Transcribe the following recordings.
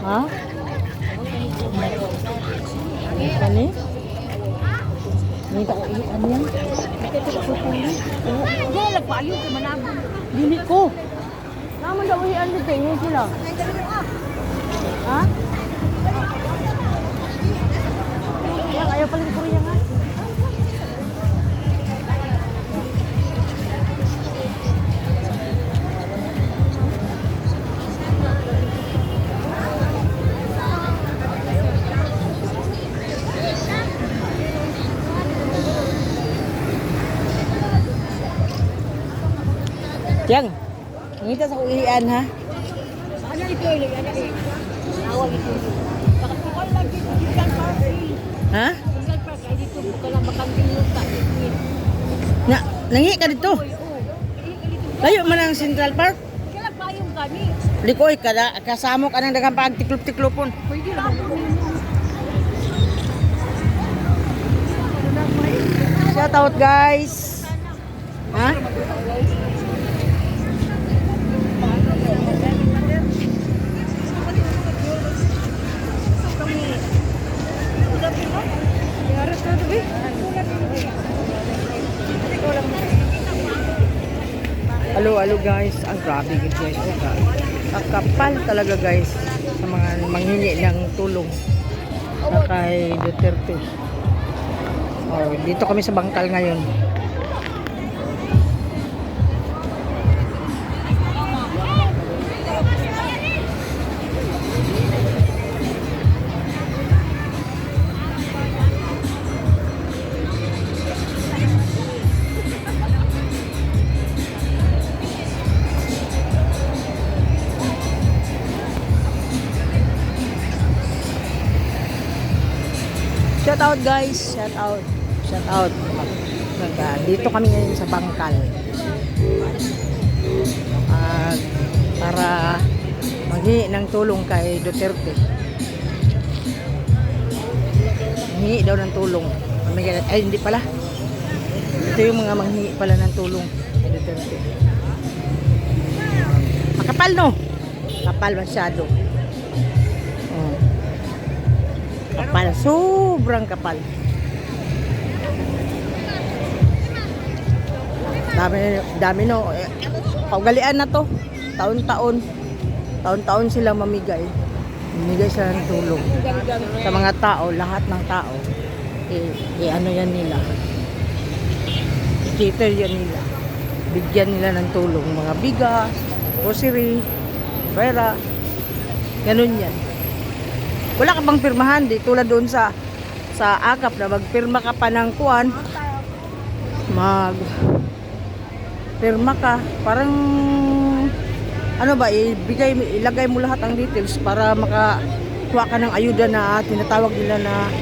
Ha? Ito ni? Nita ko ano yan? Diyan nagpaaliw kay manabon. Dili ko. Naman daw iyan dito, ngayon sila. Ha? Yan, ayaw pala ni Korea nga. Yang, ngita sa kuian ha. Ano ito ile? Ano ito? Awag ito. Bakit ko lagi digital party? Ha? Digital party ay dito ko lang bakanteng luta. Na, nangi ka dito. Layo man ang Central Park. Kaya payong kani. Likoy kada kasamo ka nang daghang pagtiklop-tiklopon. Pwede ra mo. Shout out guys. Ha? Halo guys, ang grabe guys. Ang kapal talaga guys sa mga manghingi ng tulong na kay Duterte. Oh, dito kami sa bangkal ngayon. Shout out guys, shout out. Shout out. Dito kami ngayon sa bangkal. Para maghingi ng tulong kay Duterte. Maghingi daw ng tulong. Ay hindi pala. Ito yung mga manghingi pala ng tulong kay Duterte. Makapal no? Kapal masyado. Kapal, sobrang kapal. Dami no. Kaugalian na to. Taon-taon sila mamigay. Mamigay sila ng tulong sa mga tao, lahat ng tao. Ano yan nila? I-cater yan nila. Bigyan nila ng tulong, mga bigas, grocery, pera. Ganun yan. Wala ka bang pirmahan di tulad doon sa akap na magpirma ka pa ng kuan, pirma ka parang ano ba ilagay mo lahat ang details para makakuha ka ng ayuda na tinatawag nila na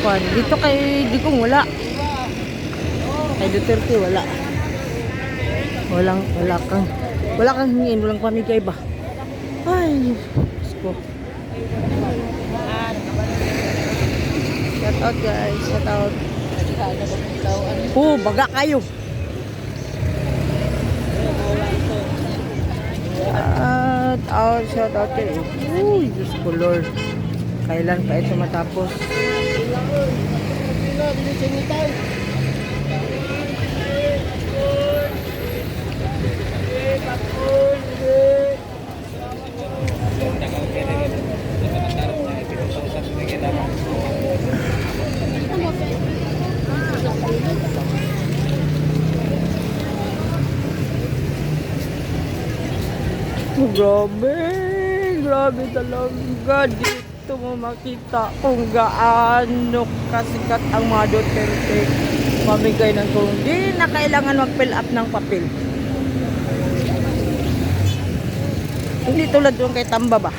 kuan. Dito kay Digong wala, kay Duterte wala kang hingin, walang pamigay ba. Ay ko. Shout out guys, shout out. Baga kayo. Shout out kayo. Diyos ko Lord. Kailan pa ito matapos? Grabe talaga. Dito mo makita kung gaano kasikat ang mga Duterte mamigay ng tulong. Di na kailangan mag-fill up ng papel. Hindi tulad doon kay Tamba ba?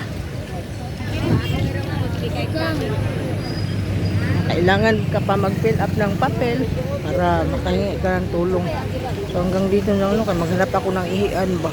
Kailangan ka pa mag-fill up ng papel para makahingi ka ng tulong. So hanggang dito na maghanap ako ng ihian ba.